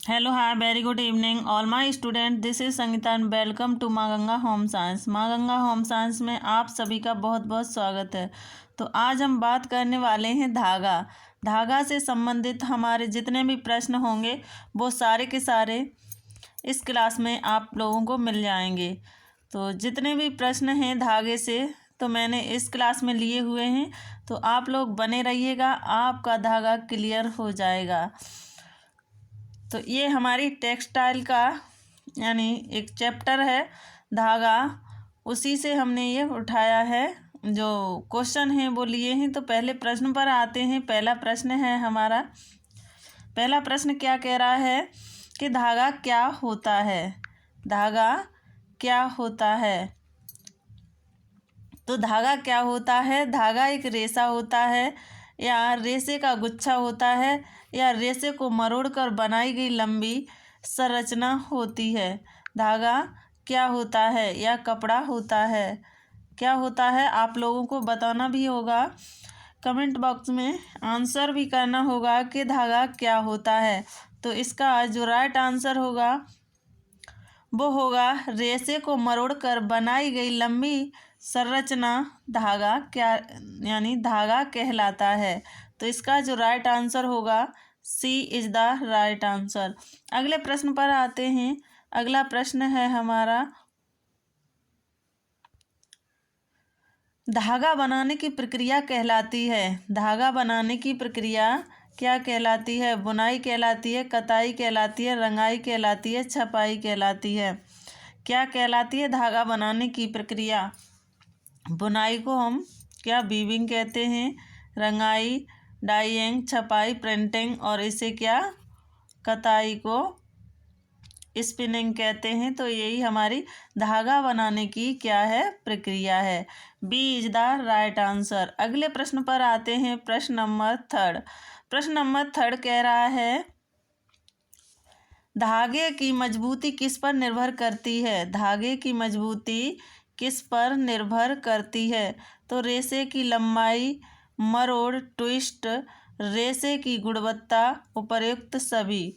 Hello, hi, very good evening, all my student. This is Sangeeta and welcome to माँ Ganga home science. माँ Ganga home science में आप सभी का बहुत बहुत स्वागत है। तो आज हम बात करने वाले हैं धागा। धागा से संबंधित हमारे जितने भी प्रश्न होंगे वो सारे के सारे इस क्लास में आप लोगों को मिल जाएंगे। तो जितने भी प्रश्न हैं धागे से तो मैंने इस क्लास में लिए हुए हैं, तो आप लोग बने रहिएगा, आपका धागा क्लियर हो जाएगा। तो ये हमारी टेक्सटाइल का यानी एक चैप्टर है धागा, उसी से हमने ये उठाया है। जो क्वेश्चन हैं वो लिए हैं। तो पहले प्रश्न पर आते हैं। पहला प्रश्न है हमारा, पहला प्रश्न क्या कह रहा है कि धागा क्या होता है। धागा क्या होता है। तो धागा क्या होता है। धागा एक रेशा होता है या रेशे का गुच्छा होता है या रेशे को मरोड़कर बनाई गई लंबी संरचना होती है। धागा क्या होता है या कपड़ा होता है। क्या होता है आप लोगों को बताना भी होगा, कमेंट बॉक्स में आंसर भी करना होगा कि धागा क्या होता है। तो इसका जो राइट आंसर होगा वो होगा रेशे को मरोड़कर बनाई गई लंबी संरचना धागा क्या यानी धागा कहलाता है। तो इसका जो राइट आंसर होगा सी इज द राइट आंसर। अगले प्रश्न पर आते हैं। अगला प्रश्न है हमारा, धागा बनाने की प्रक्रिया कहलाती है। धागा बनाने की प्रक्रिया क्या कहलाती है। बुनाई कहलाती है, कताई कहलाती है, रंगाई कहलाती है, छपाई कहलाती है। क्या कहलाती है धागा बनाने की प्रक्रिया। बुनाई को हम क्या वीविंग कहते हैं, रंगाई डाइइंग, छपाई प्रिंटिंग और इसे क्या कताई को स्पिनिंग कहते हैं। तो यही हमारी धागा बनाने की क्या है प्रक्रिया है। B is the right answer. अगले प्रश्न पर आते हैं। प्रश्न नंबर थर्ड। प्रश्न नंबर थर्ड कह रहा है धागे की मजबूती किस पर निर्भर करती है। धागे की मजबूती किस पर निर्भर करती है। तो रेशे की लंबाई, मरोड़, ट्विस्ट, रेशे की गुणवत्ता, उपर्युक्त सभी।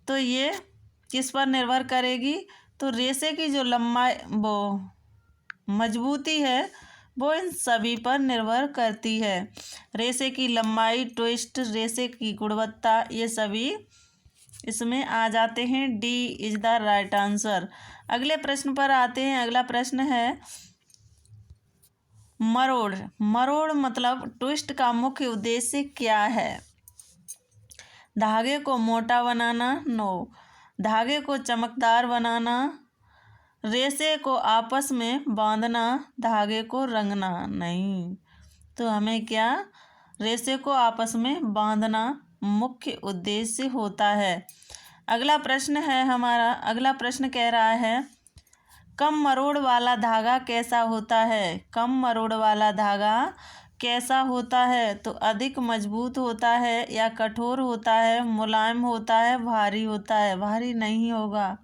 तो ये किस पर निर्भर करेगी। तो रेशे की जो लंबाई वो मजबूती है वो इन सभी पर निर्भर करती है। रेशे की लंबाई, ट्विस्ट, रेशे की गुणवत्ता, ये सभी इसमें आ जाते हैं। D is the right answer. अगले प्रश्न पर आते हैं। अगला प्रश्न है मरोड़। मरोड़ मतलब ट्विस्ट का मुख्य उद्देश्य क्या है। धागे को मोटा बनाना, नो। धागे को चमकदार बनाना, रेशे को आपस में बांधना, धागे को रंगना, नहीं। तो हमें क्या रेशे को आपस में बांधना मुख्य उद्देश्य होता है। अगला प्रश्न है हमारा, अगला प्रश्न कह रहा है कम मरोड़ वाला धागा कैसा होता है। कम मरोड़ वाला धागा कैसा होता है। तो अधिक मजबूत होता है या कठोर होता है, मुलायम होता है, भारी होता है। भारी नहीं होगा,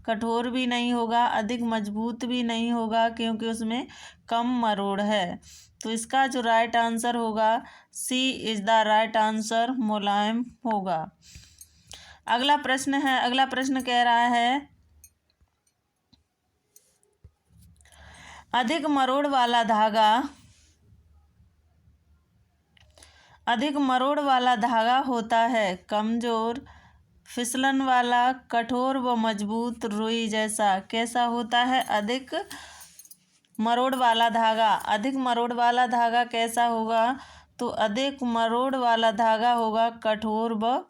कठोर भी नहीं होगा, अधिक मजबूत भी नहीं होगा, क्योंकि उसमें कम मरोड़ है। तो इसका जो राइट आंसर होगा सी इज द राइट आंसर, मुलायम होगा। अगला प्रश्न है, अगला प्रश्न कह रहा है अधिक मरोड़ वाला धागा, अधिक मरोड़ वाला धागा होता है कमजोर, फिसलन वाला, कठोर व मजबूत, रुई जैसा। कैसा होता है अधिक मरोड़ वाला धागा। अधिक मरोड़ वाला धागा कैसा होगा। तो अधिक मरोड़ वाला धागा होगा कठोर व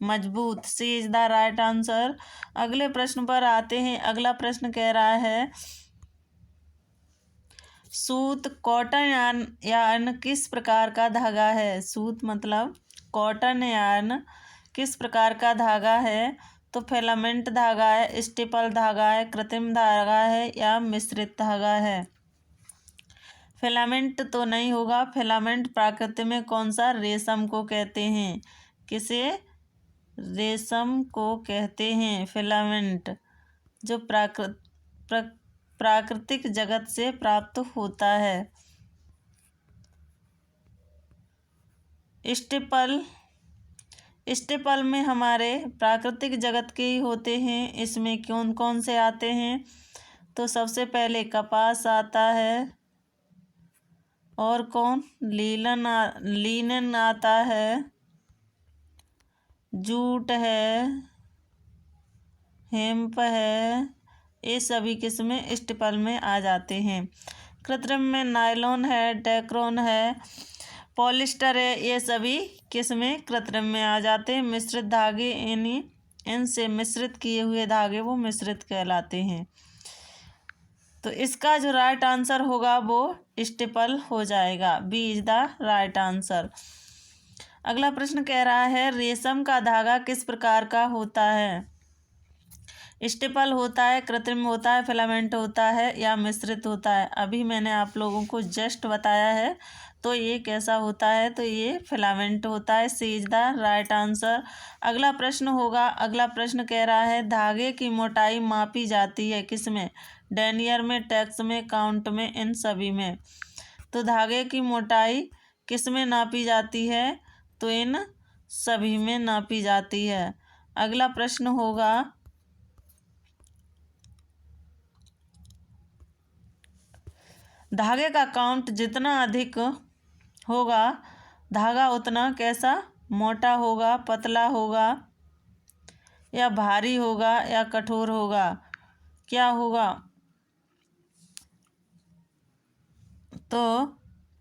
मजबूत। सी इज द राइट आंसर। अगले प्रश्न पर आते हैं। अगला प्रश्न कह रहा है सूत, कॉटन यार्न किस प्रकार का धागा है। सूत मतलब कॉटन यार्न किस प्रकार का धागा है। तो फिलामेंट धागा है, स्टेपल धागा है, कृत्रिम धागा है या मिश्रित धागा है। फिलामेंट तो नहीं होगा। फिलामेंट प्रकृति में कौन सा, रेशम को कहते हैं। किसे, रेशम को कहते हैं फिलामेंट, जो प्राकृतिक जगत से प्राप्त होता है। स्टेपल स्टेपल में हमारे प्राकृतिक जगत के ही होते हैं। इसमें कौन कौन से आते हैं? तो सबसे पहले कपास आता है, और कौन? लीनन आता है, जूट है, हेम्प है। ये सभी किस्में स्टेपल में आ जाते हैं। कृत्रिम में नायलॉन है, डेक्रोन है, पॉलिस्टर है। ये सभी किस्में कृत्रिम में आ जाते हैं। मिश्रित धागे, इनसे मिश्रित किए हुए धागे वो मिश्रित कहलाते हैं। तो इसका जो राइट आंसर होगा वो स्टेपल हो जाएगा। B is the right answer. अगला प्रश्न कह रहा है, रेशम का धागा किस प्रकार का होता है? स्टेपल होता है, कृत्रिम होता है, फिलामेंट होता है, या मिश्रित होता है? अभी मैंने आप लोगों को जस्ट बताया है। तो ये कैसा होता है? तो ये फिलामेंट होता है। सी इज द राइट आंसर। अगला प्रश्न कह रहा है, धागे की मोटाई मापी जाती है किसमें? डेनियर में, टेक्स में, काउंट में, इन सभी में। तो धागे की मोटाई किस में नापी जाती है? तो इन सभी में नापी जाती है। अगला प्रश्न होगा, धागे का काउंट जितना अधिक होगा, धागा उतना कैसा? मोटा होगा, पतला होगा, या भारी होगा, या कठोर होगा? क्या होगा? तो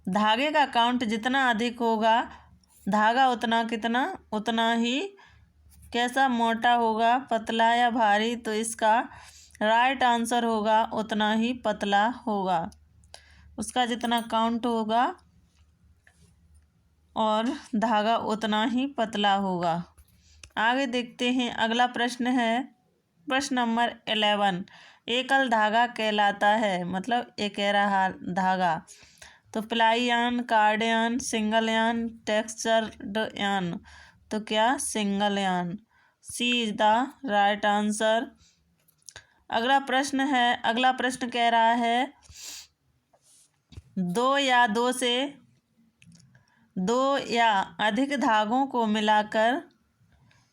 धागे का काउंट जितना अधिक होगा, धागा उतना ही कैसा? मोटा होगा, पतला या भारी? तो इसका राइट आंसर होगा उतना ही पतला होगा। उसका जितना काउंट होगा और धागा उतना ही पतला होगा। आगे देखते हैं। अगला प्रश्न है प्रश्न नंबर 11। एकल धागा कहलाता है, मतलब एकहरा धागा। तो प्लाई यान, कार्ड यान, सिंगल यान, टेक्सचर्ड यान? तो क्या? सिंगल यान। सी इज द राइट आंसर। अगला प्रश्न कह रहा है, दो या अधिक धागों को मिलाकर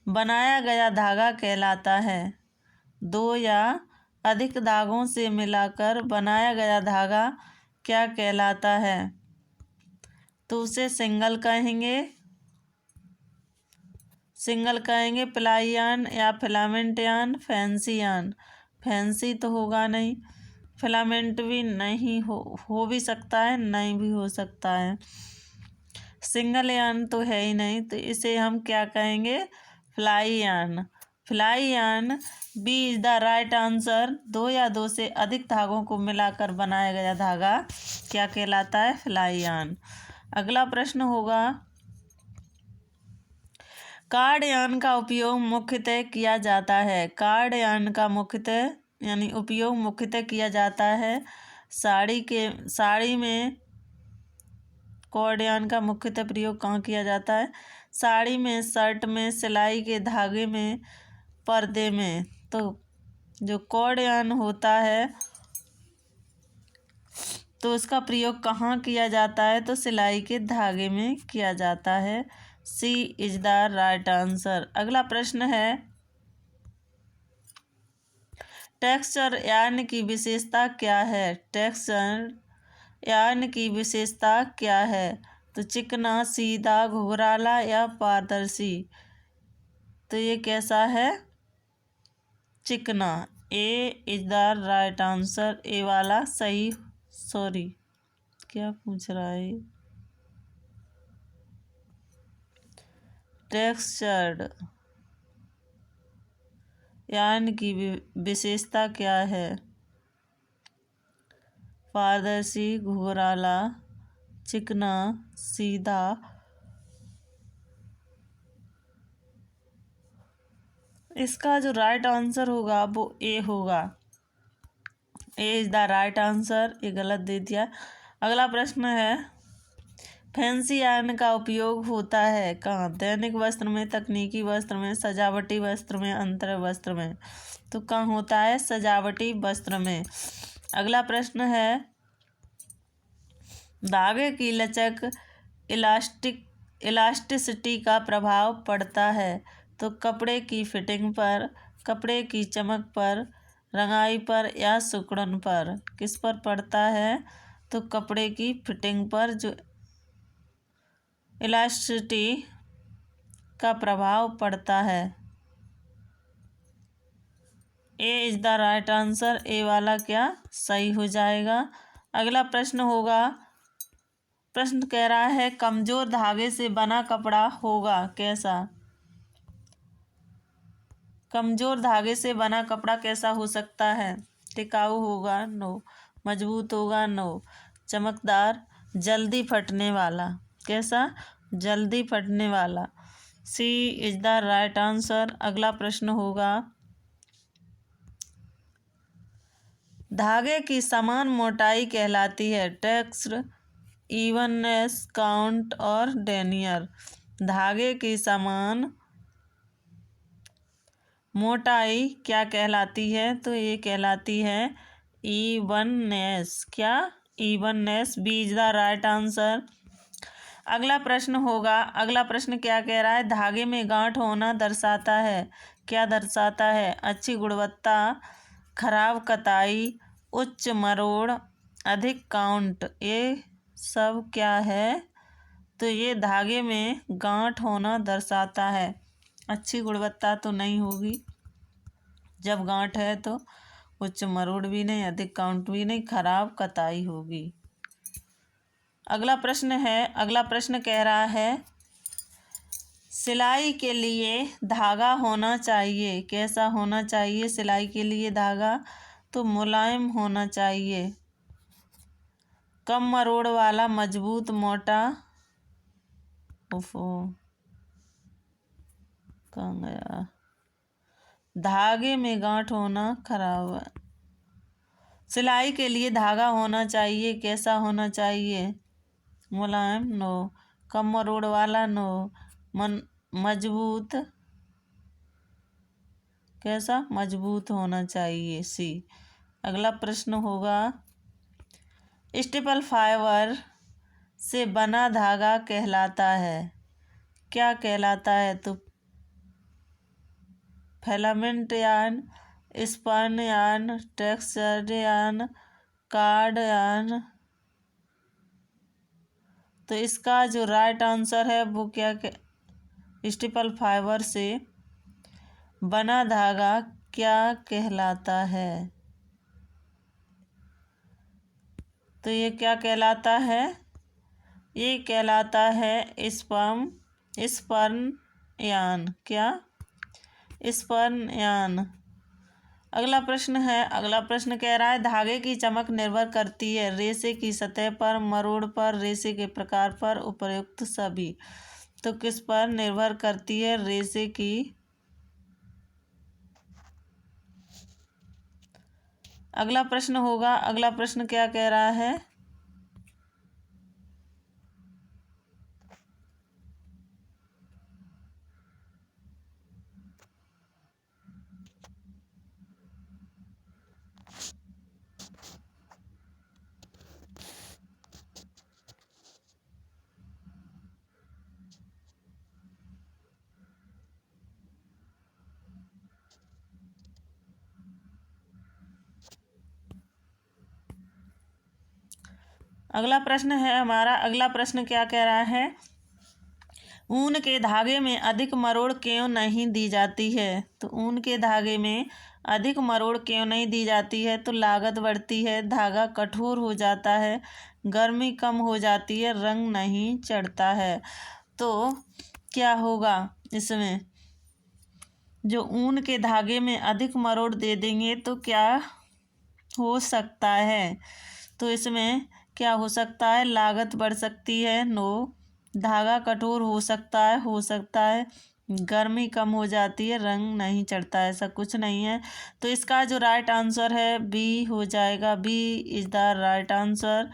बनाया गया धागा कहलाता है। दो या अधिक धागों से मिलाकर बनाया गया धागा क्या कहलाता है? तो उसे सिंगल कहेंगे, प्लाई यान, या फिलामेंट यान, फैंसी यान? फैंसी तो होगा नहीं, फिलामेंट भी नहीं हो भी सकता है, नहीं भी हो सकता है। सिंगल यान तो है ही नहीं, तो इसे हम क्या कहेंगे? फ्लाई यान। B is the right answer. दो या दो से अधिक धागों को मिलाकर बनाया गया धागा क्या कहलाता है? फ्लाई यान। अगला प्रश्न होगा, कार्ड यान का उपयोग मुख्यतः किया जाता है। कार्ड यान का उपयोग मुख्यतः किया जाता है साड़ी में। कॉर्ड यान का मुख्यतः प्रयोग कहाँ किया जाता है? साड़ी में, शर्ट में, सिलाई के धागे में, पर्दे में। तो जो कॉर्ड यान होता है तो उसका प्रयोग कहाँ किया जाता है? तो सिलाई के धागे में किया जाता है। सी इज द राइट आंसर। अगला प्रश्न है, टेक्सचर यार्न की विशेषता क्या है? टेक्सचर यार्न की विशेषता क्या है? तो चिकना, सीधा, घुघराला, या पारदर्शी? तो ये कैसा है? चिकना। ए इज द राइट आंसर। ए वाला सही। सॉरी, क्या पूछ रहा है? टेक्सचर्ड यार्न की विशेषता क्या है? पारदर्शी, घुघराला, चिकना, सीधा। इसका जो राइट आंसर होगा वो ए होगा। ए इज द राइट आंसर। ये गलत दे दिया। अगला प्रश्न है, फैंसी यार्न का उपयोग होता है कहाँ? दैनिक वस्त्र में, तकनीकी वस्त्र में, सजावटी वस्त्र में, अंतर वस्त्र में? तो कहाँ होता है? सजावटी वस्त्र में। अगला प्रश्न है, धागे की लचक इलास्टिक इलास्टिसिटी का प्रभाव पड़ता है? तो कपड़े की फिटिंग पर, कपड़े की चमक पर, रंगाई पर या सिकुड़न पर? किस पर पड़ता है? तो कपड़े की फिटिंग पर जो इलास्टिसिटी का प्रभाव पड़ता है। ए इज द राइट आंसर। ए वाला क्या सही हो जाएगा। अगला प्रश्न होगा, प्रश्न कह रहा है कमजोर धागे से बना कपड़ा होगा कैसा? कमजोर धागे से बना कपड़ा कैसा हो सकता है? टिकाऊ होगा, नो। मजबूत होगा, नो। चमकदार, जल्दी फटने वाला। कैसा? जल्दी फटने वाला। सी इज द राइट आंसर। अगला प्रश्न होगा, धागे की समान मोटाई कहलाती है टेक्सचर, इवननेस, काउंट और डेनियर? धागे की समान मोटाई क्या कहलाती है? तो ये कहलाती है इवननेस। क्या? Evenness. B is the right answer. अगला प्रश्न होगा, अगला प्रश्न क्या कह रहा है? धागे में गांठ होना दर्शाता है, क्या दर्शाता है? अच्छी गुणवत्ता, खराब कताई, उच्च मरोड़, अधिक काउंट। ये सब क्या है? तो ये धागे में गांठ होना दर्शाता है। अच्छी गुणवत्ता तो नहीं होगी, जब गांठ है तो उच्च मरोड़ भी नहीं, अधिक काउंट भी नहीं, खराब कताई होगी। अगला प्रश्न है, अगला प्रश्न कह रहा है सिलाई के लिए धागा होना चाहिए, कैसा होना चाहिए सिलाई के लिए धागा? तो मुलायम होना चाहिए, कम मरोड़ वाला, मजबूत, मोटा। ओफो, कहाँ गया? धागे में गांठ होना खराब है। सिलाई के लिए धागा होना चाहिए, कैसा होना चाहिए? मुलायम, नो। कम मरोड़ वाला, नो। मजबूत, कैसा? मजबूत होना चाहिए, सी। अगला प्रश्न होगा, स्टेपल फाइबर से बना धागा कहलाता है, क्या कहलाता है? तो filament yarn, spun yarn, texture yarn, card yarn? तो इसका जो राइट आंसर है वो क्या स्टेपल फाइबर से बना धागा क्या कहलाता है? तो ये क्या कहलाता है? ये कहलाता है स्पर्म यान। क्या? स्पर्म यान। अगला प्रश्न है, अगला प्रश्न कह रहा है धागे की चमक निर्भर करती है रेशे की सतह पर, मरोड़ पर, रेशे के प्रकार पर, उपयुक्त सभी? तो किस पर निर्भर करती है? रेशे की। अगला प्रश्न होगा, अगला प्रश्न क्या कह रहा है? अगला प्रश्न है हमारा, अगला प्रश्न क्या कह रहा है? ऊन के धागे में अधिक मरोड़ क्यों नहीं दी जाती है? तो ऊन के धागे में अधिक मरोड़ क्यों नहीं दी जाती है? तो लागत बढ़ती है, धागा कठोर हो जाता है, गर्मी कम हो जाती है, रंग नहीं चढ़ता है। तो क्या होगा इसमें? जो ऊन के धागे में अधिक मरोड़ दे देंगे तो क्या हो सकता है? तो इसमें क्या हो सकता है? लागत बढ़ सकती है, नो। धागा कठोर हो सकता है, हो सकता है। गर्मी कम हो जाती है, रंग नहीं चढ़ता है, ऐसा कुछ नहीं है। तो इसका जो राइट आंसर है बी हो जाएगा। B is the right answer.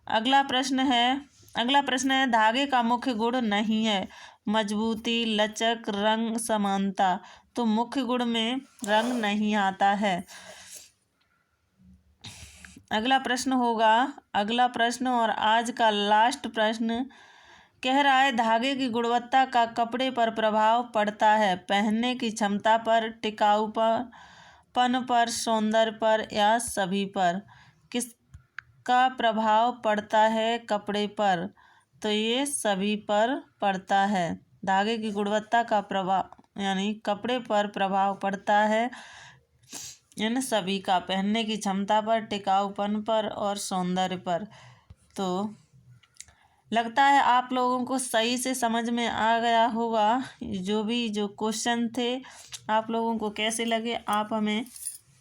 अगला प्रश्न है, अगला प्रश्न है धागे का मुख्य गुण नहीं है मजबूती, लचक, रंग, समानता? तो मुख्य गुण में रंग नहीं आता है। अगला प्रश्न होगा, अगला प्रश्न और आज का लास्ट प्रश्न कह रहा है धागे की गुणवत्ता का कपड़े पर प्रभाव पड़ता है, पहनने की क्षमता पर, टिकाऊपन पर, सौंदर्य पर या सभी पर। किसका प्रभाव पड़ता है कपड़े पर? तो ये सभी पर पड़ता है। धागे की गुणवत्ता का प्रभाव यानी कपड़े पर प्रभाव पड़ता है इन सभी का, पहनने की क्षमता पर, टिकाऊपन पर और सौंदर्य पर। तो लगता है आप लोगों को सही से समझ में आ गया होगा। जो क्वेश्चन थे आप लोगों को कैसे लगे आप हमें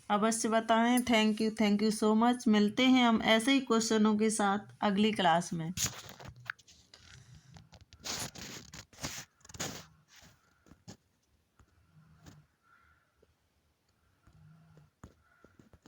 अवश्य बताएं। Thank you so much. मिलते हैं हम ऐसे ही क्वेश्चनों के साथ अगली क्लास में।